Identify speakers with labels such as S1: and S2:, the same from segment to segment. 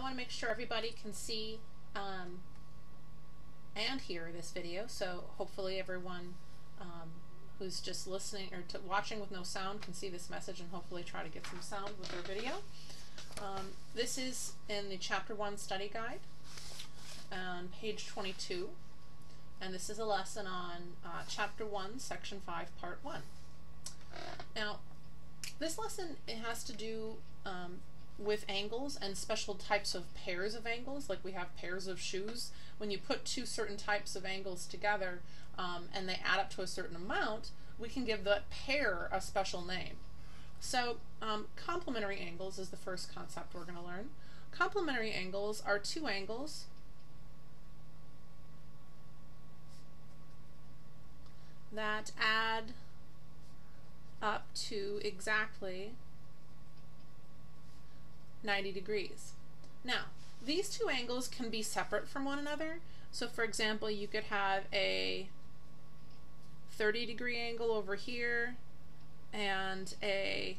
S1: want to make sure everybody can see and hear this video, so hopefully everyone who's just listening or watching with no sound can see this message and hopefully try to get some sound with their video. This is in the Chapter 1 study guide on page 22, and this is a lesson on Chapter 1, Section 5, Part 1. Now, this lesson, it has to do with angles and special types of pairs of angles, like we have pairs of shoes. When you put two certain types of angles together and they add up to a certain amount, we can give that pair a special name. So complementary angles is the first concept we're going to learn. Complementary angles are two angles that add up to exactly 90 degrees. Now, these two angles can be separate from one another. So for example, you could have a 30-degree angle over here and a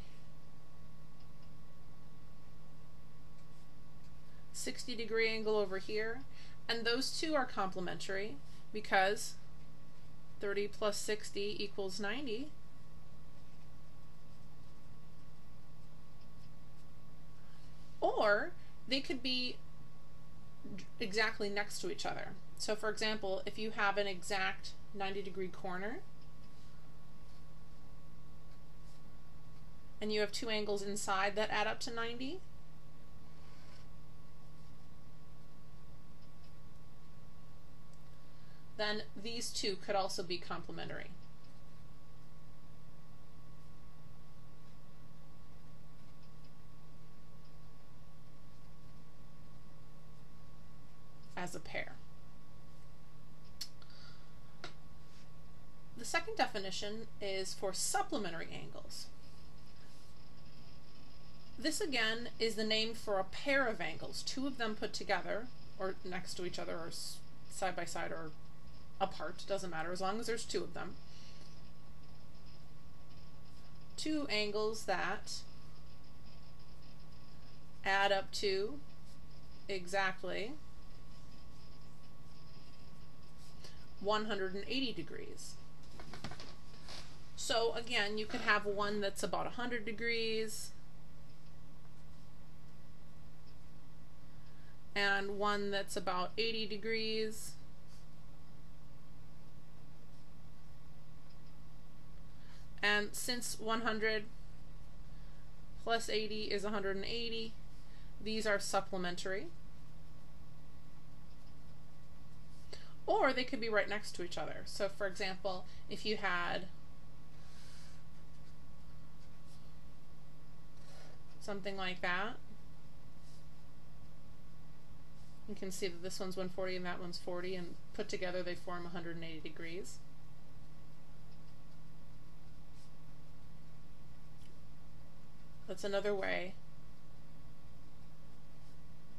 S1: 60-degree angle over here, and those two are complementary because 30 plus 60 equals 90. Or they could be exactly next to each other. So for example, if you have an exact 90-degree corner and you have two angles inside that add up to 90, then these two could also be complementary. As a pair. The second definition is for supplementary angles. This again is the name for a pair of angles, two of them put together or next to each other or side by side or apart, doesn't matter as long as there's two of them. Two angles that add up to exactly 180 degrees. So again, you could have one that's about 100 degrees and one that's about 80 degrees. And since 100 plus 80 is 180, these are supplementary. Or they could be right next to each other. So for example, if you had something like that, you can see that this one's 140 and that one's 40, and put together they form 180 degrees. That's another way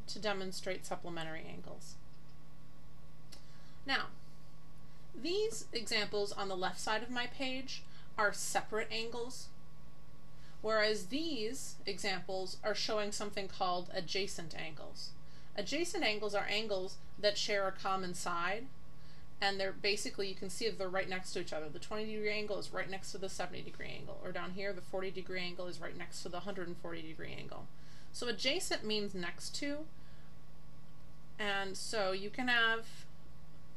S1: to demonstrate supplementary angles. Now, these examples on the left side of my page are separate angles, whereas these examples are showing something called adjacent angles. Adjacent angles are angles that share a common side, and they're basically, you can see that they're right next to each other. The 20-degree angle is right next to the 70-degree angle, or down here the 40-degree angle is right next to the 140-degree angle. So adjacent means next to, and so you can have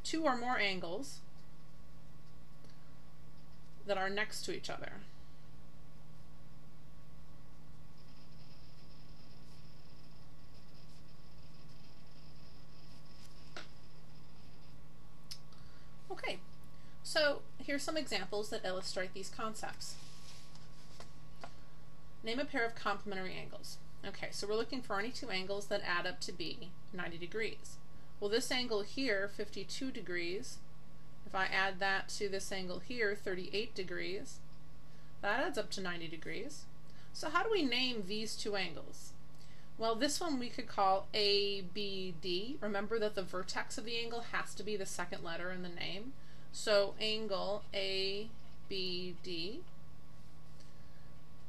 S1: two or more angles that are next to each other. Okay, so here's some examples that illustrate these concepts. Name a pair of complementary angles. Okay, so we're looking for any two angles that add up to be 90 degrees. Well, this angle here, 52 degrees, if I add that to this angle here, 38 degrees, that adds up to 90 degrees. So how do we name these two angles? Well, this one we could call ABD. Remember that the vertex of the angle has to be the second letter in the name. So angle ABD.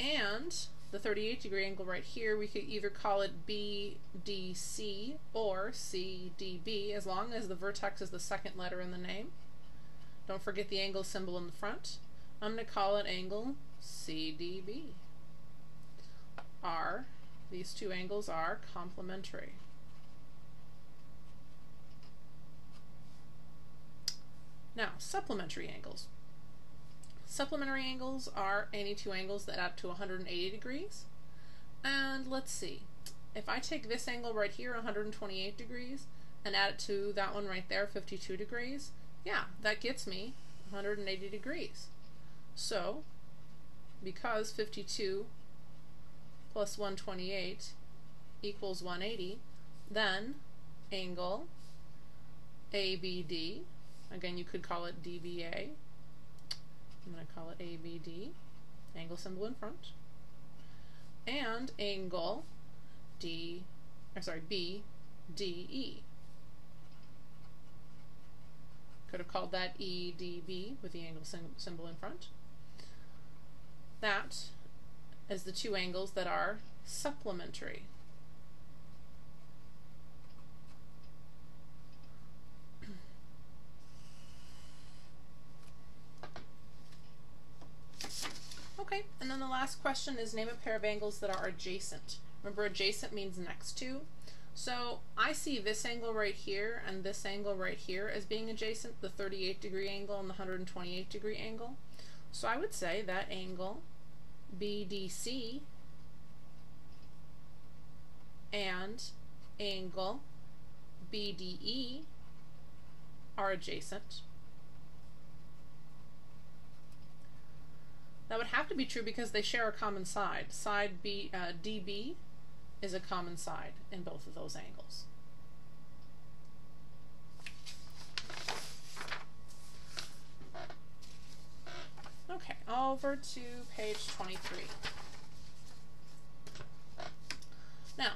S1: And the 38-degree angle right here, we could either call it BDC or CDB, as long as the vertex is the second letter in the name. Don't forget the angle symbol in the front. I'm going to call it angle CDB. These two angles are complementary. Now, supplementary angles. Supplementary angles are any two angles that add up to 180 degrees. And let's see, if I take this angle right here, 128 degrees, and add it to that one right there, 52 degrees, yeah, that gets me 180 degrees. So, because 52 plus 128 equals 180, then angle ABD, again you could call it DBA, I'm going to call it ABD, angle symbol in front, and angle BDE. Could have called that EDB with the angle symbol in front. That is the two angles that are supplementary. Okay, and then the last question is name a pair of angles that are adjacent. Remember, adjacent means next to. So I see this angle right here and this angle right here as being adjacent, the 38-degree angle and the 128-degree angle. So I would say that angle BDC and angle BDE are adjacent. That would have to be true because they share a common side. Side DB is a common side in both of those angles. Okay, over to page 23. Now,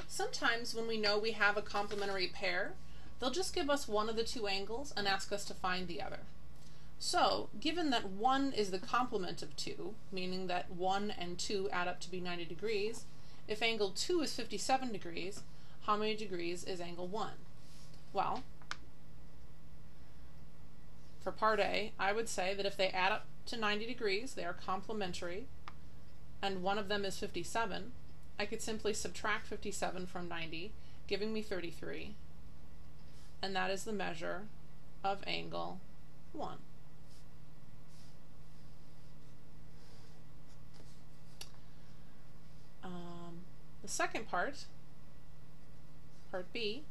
S1: sometimes when we know we have a complementary pair, they'll just give us one of the two angles and ask us to find the other. So, given that 1 is the complement of 2, meaning that 1 and 2 add up to be 90 degrees, if angle 2 is 57 degrees, how many degrees is angle 1? Well, for part A, I would say that if they add up to 90 degrees, they are complementary, and one of them is 57, I could simply subtract 57 from 90, giving me 33, and that is the measure of angle 1. The second part, part B,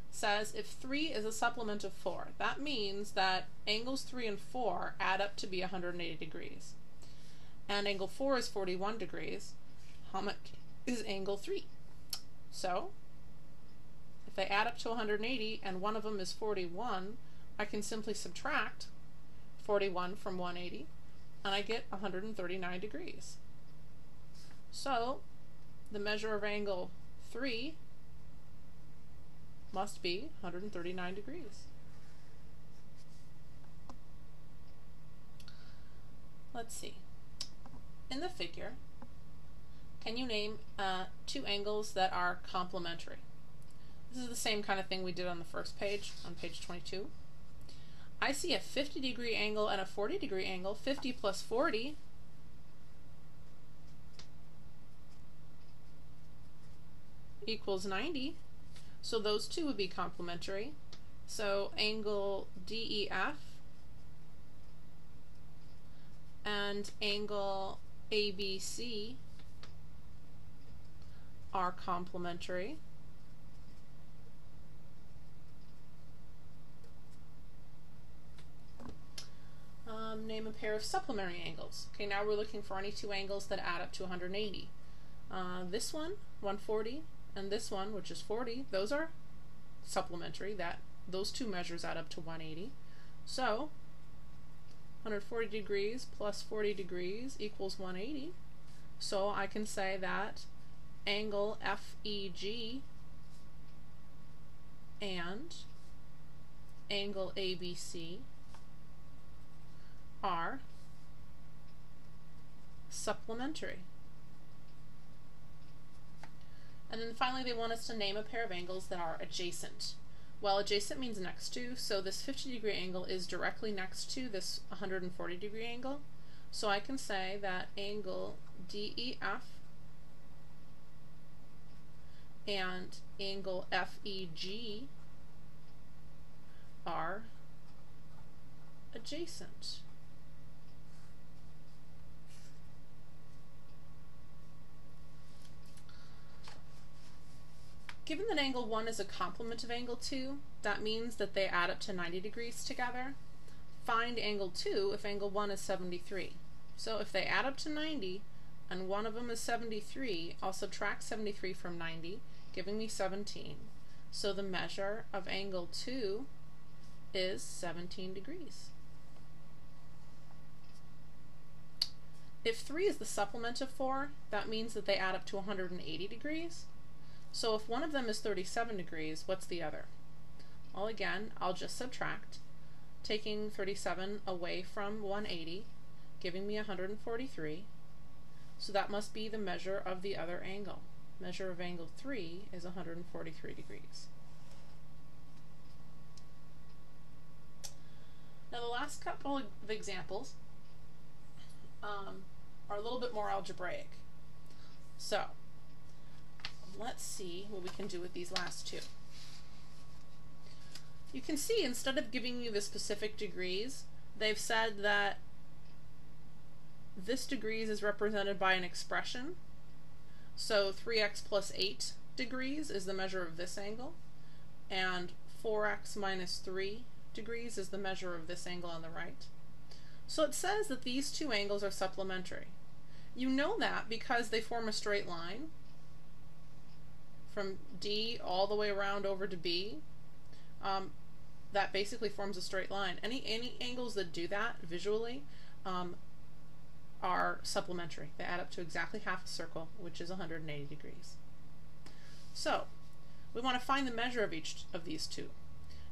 S1: says if 3 is a supplement of 4, that means that angles 3 and 4 add up to be 180 degrees. And angle 4 is 41 degrees. How much is angle 3? So, if they add up to 180 and one of them is 41, I can simply subtract 41 from 180 and I get 139 degrees. So, the measure of angle 3 must be 139 degrees. Let's see. In the figure, can you name two angles that are complementary? This is the same kind of thing we did on the first page, on page 22. I see a 50-degree angle and a 40-degree angle. 50 plus 40 equals 90. So those two would be complementary. So angle DEF and angle ABC are complementary. Name a pair of supplementary angles. Okay, now we're looking for any two angles that add up to 180. This one, 140, and this one, which is 40, those are supplementary. Those two measures add up to 180. So 140 degrees plus 40 degrees equals 180. So I can say that angle FEG and angle ABC are supplementary. And then finally they want us to name a pair of angles that are adjacent. Well, adjacent means next to, so this 50-degree angle is directly next to this 140-degree angle. So I can say that angle DEF and angle FEG are adjacent. Given that angle 1 is a complement of angle 2, that means that they add up to 90 degrees together. Find angle 2 if angle 1 is 73. So if they add up to 90 and one of them is 73, I'll subtract 73 from 90, giving me 17. So the measure of angle 2 is 17 degrees. If 3 is the supplement of 4, that means that they add up to 180 degrees. So if one of them is 37 degrees, what's the other? Well, again, I'll just subtract, taking 37 away from 180, giving me 143. So that must be the measure of the other angle. Measure of angle 3 is 143 degrees. Now the last couple of examples are a little bit more algebraic. So let's see what we can do with these last two. You can see instead of giving you the specific degrees, they've said that this degrees is represented by an expression. So 3x plus 8 degrees is the measure of this angle, and 4x minus 3 degrees is the measure of this angle on the right. So it says that these two angles are supplementary. You know that because they form a straight line from D all the way around over to B. That basically forms a straight line. Any angles that do that visually are supplementary. They add up to exactly half a circle, which is 180 degrees. So we want to find the measure of each of these two.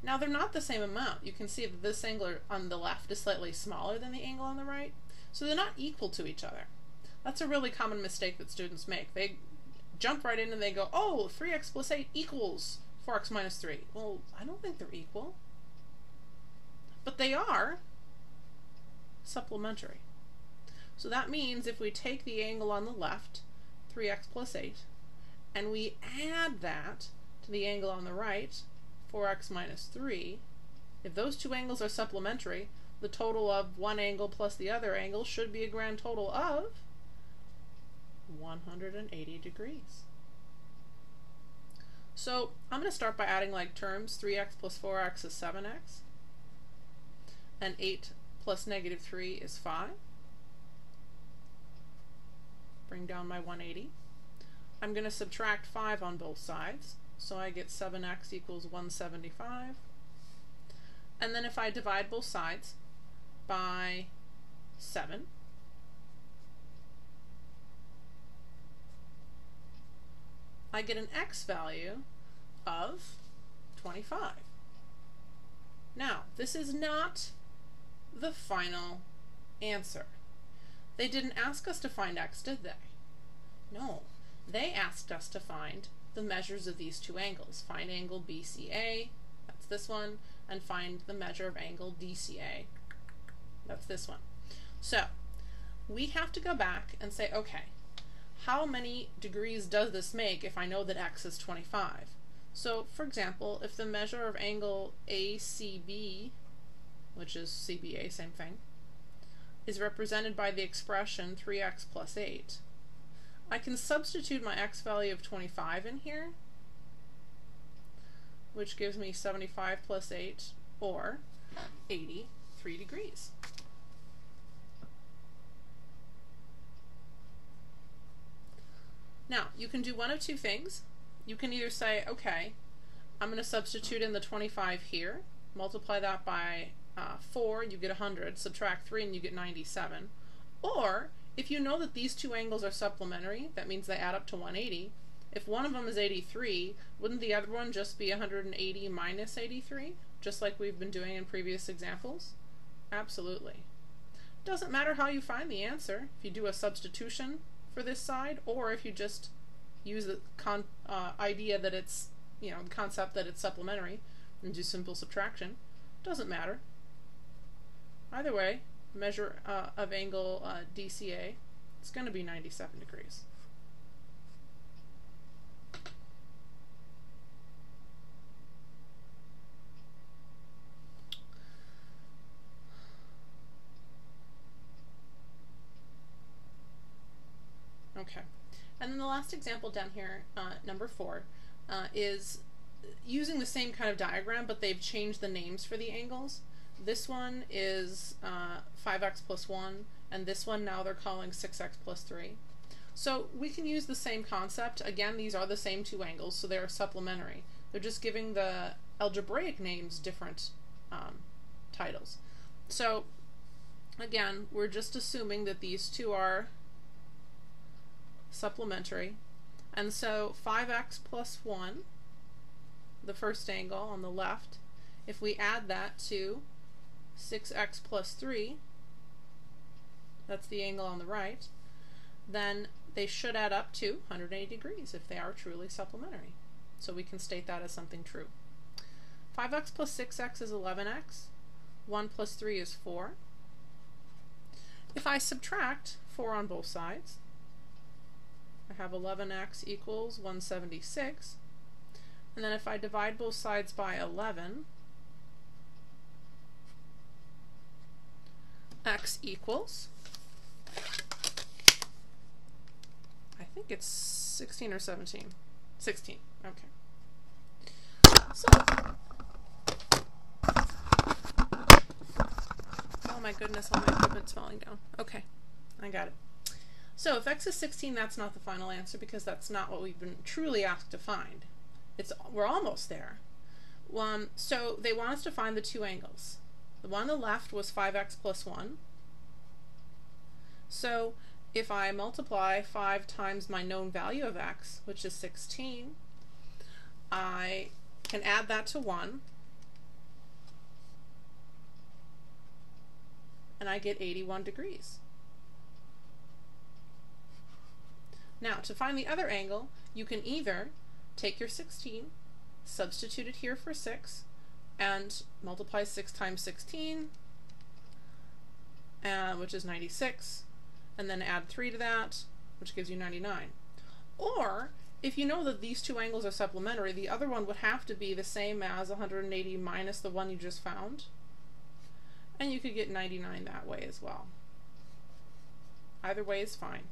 S1: Now they're not the same amount. You can see that this angle on the left is slightly smaller than the angle on the right, so they're not equal to each other. That's a really common mistake that students make. They jump right in and they go, oh, 3x plus 8 equals 4x minus 3. Well, I don't think they're equal. But they are supplementary. So that means if we take the angle on the left, 3x plus 8, and we add that to the angle on the right, 4x minus 3, if those two angles are supplementary, the total of one angle plus the other angle should be a grand total of 180 degrees. So I'm going to start by adding like terms. 3x plus 4x is 7x, and 8 plus negative 3 is 5. Bring down my 180. I'm going to subtract 5 on both sides, so I get 7x equals 175. And then if I divide both sides by 7, I get an x value of 25. Now, this is not the final answer. They didn't ask us to find x, did they? No. They asked us to find the measures of these two angles. Find angle BCA, that's this one, and find the measure of angle DCA, that's this one. So, we have to go back and say, okay, how many degrees does this make if I know that x is 25? So, for example, if the measure of angle ACB, which is CBA, same thing, is represented by the expression 3x plus 8, I can substitute my x value of 25 in here, which gives me 75 plus 8, or 83 degrees. Now, you can do one of two things. You can either say, okay, I'm going to substitute in the 25 here, multiply that by 4, you get 100, subtract 3 and you get 97. Or, if you know that these two angles are supplementary, that means they add up to 180, if one of them is 83, wouldn't the other one just be 180 minus 83, just like we've been doing in previous examples? Absolutely. Doesn't matter how you find the answer, if you do a substitution for this side, or if you just use the idea that it's, the concept that it's supplementary, and do simple subtraction. Doesn't matter. Either way, measure of angle DCA, it's going to be 97 degrees. Okay, and then the last example down here, number 4, is using the same kind of diagram, but they've changed the names for the angles. This one is 5x plus 1, and this one now they're calling 6x plus 3. So we can use the same concept. Again, these are the same two angles, so they're supplementary. They're just giving the algebraic names different titles. So again, we're just assuming that these two are supplementary, and so 5x plus 1, the first angle on the left, if we add that to 6x plus 3, that's the angle on the right, then they should add up to 180 degrees if they are truly supplementary. So we can state that as something true. 5x plus 6x is 11x. 1 plus 3 is 4. If I subtract 4 on both sides, I have 11x equals 176. And then if I divide both sides by 11, x equals, I think it's 16 or 17. 16. Okay. So, oh my goodness, all my equipment's falling down. Okay, I got it. So if x is 16, that's not the final answer because that's not what we've been truly asked to find. We're almost there. So they want us to find the two angles. The one on the left was 5x plus 1. So if I multiply 5 times my known value of x, which is 16, I can add that to 1, and I get 81 degrees. Now, to find the other angle, you can either take your 16, substitute it here for 6, and multiply 6 times 16, which is 96, and then add 3 to that, which gives you 99. Or, if you know that these two angles are supplementary, the other one would have to be the same as 180 minus the one you just found, and you could get 99 that way as well. Either way is fine.